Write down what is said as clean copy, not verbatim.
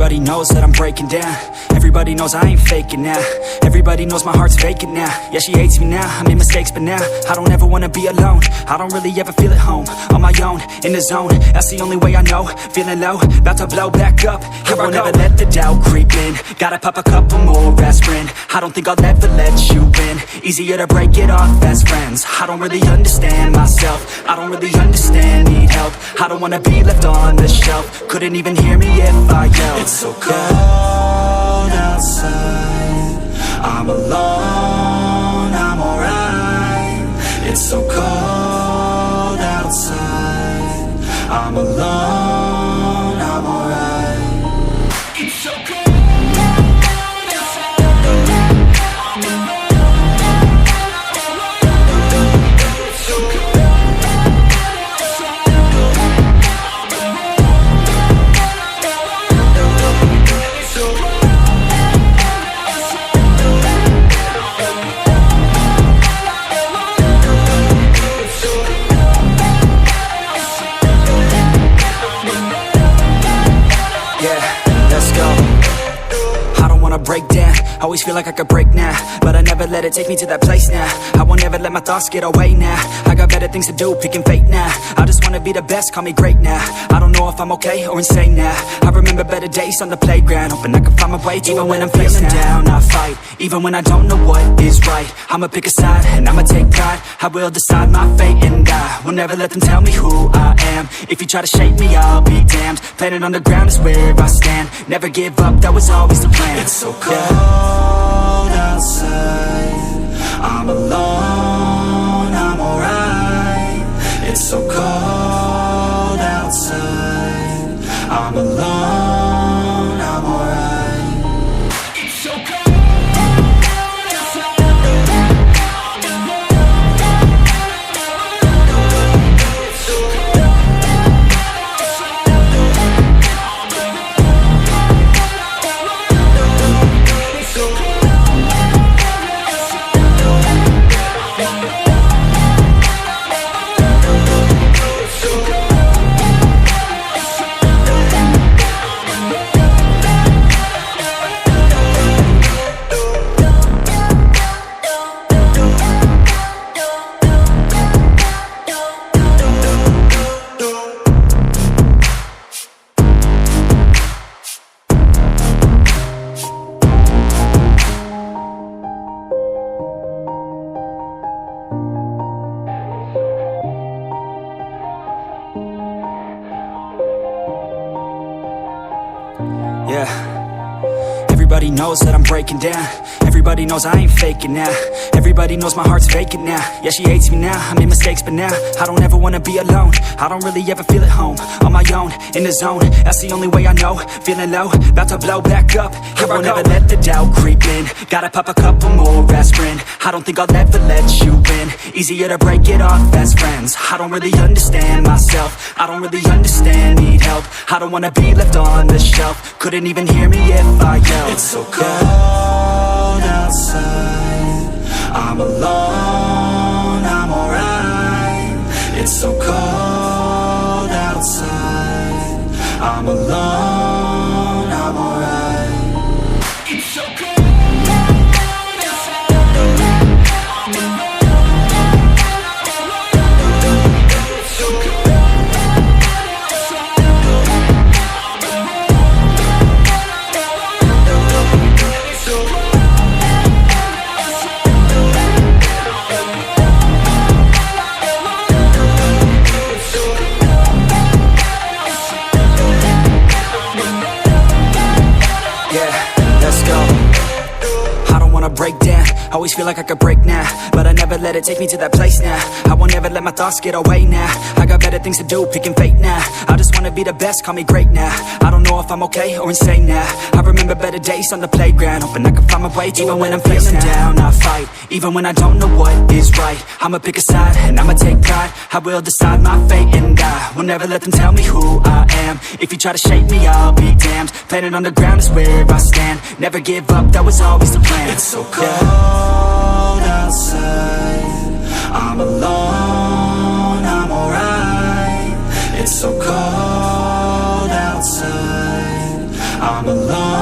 Everybody knows that I'm breaking down. Everybody knows I ain't faking now. Everybody knows my heart's vacant now. Yeah, she hates me now, I made mistakes but now I don't ever wanna be alone. I don't really ever feel at home. On my own, in the zone, that's the only way I know. Feeling low, about to blow back up. Here I won't ever let the doubt creep in. Gotta pop a couple more aspirin. I don't think I'll ever let you in. Easier to break it off as friends. I don't really understand myself. I don't really understand, need help. I don't wanna be left on the shelf. Couldn't even hear me if I yelled. It's so cold outside, I'm alone, I'm alright. It's so cold outside, I'm alone, I'm alright. It's so cold. Break down, always feel like I could break now, but I never let it take me to that place now. I won't ever let my thoughts get away now. I got better things to do, picking fate now. I just wanna be the best, call me great now. I don't know if I'm okay or insane now. I remember better days on the playground, hoping I can find my way to even when I'm feeling down, I fight, even when I don't know what is right. I'ma pick a side, and I'ma take pride. I will decide my fate, and I will never let them tell me who I am. If you try to shape me, I'll be damned. Planet on the ground is where I stand. Never give up, that was always the plan. It's so cold outside, I'm alone, I'm alright. It's so cold outside, I'm alone, I'm alright. It's so cold. Everybody knows that I'm breaking down. Everybody knows I ain't faking now. Everybody knows my heart's vacant now. Yeah, she hates me now, I made mistakes but now I don't ever wanna be alone. I don't really ever feel at home. On my own, in the zone, that's the only way I know. Feeling low, about to blow back up. Here I won't ever let the doubt creep in. Gotta pop a couple more aspirin. I don't think I'll ever let you in. Easier to break it off as friends. I don't really understand myself. I don't really understand, need help. I don't wanna be left on the shelf. Couldn't even hear me if I yelled. It's so cold outside, I'm alone, I'm alright. It's so cold outside, I'm alone, I'm alright. It's so cold. Break down, always feel like I could break now, but I never let it take me to that place now. I won't ever let my thoughts get away now. I got better things to do, picking fate now. I just wanna be the best, call me great now. I don't know if I'm okay or insane now. I remember better days on the playground, hoping I can find my way to even when I'm feeling down, I fight, even when I don't know what is right. I'ma pick a side, and I'ma take pride. I will decide my fate, and I will never let them tell me who I am. If you try to shape me, I'll be damned. Planet on the ground is where I stand. Never give up, that was always the plan. It's so cold outside, I'm alone, I'm alright. It's so cold outside, I'm I'm alone.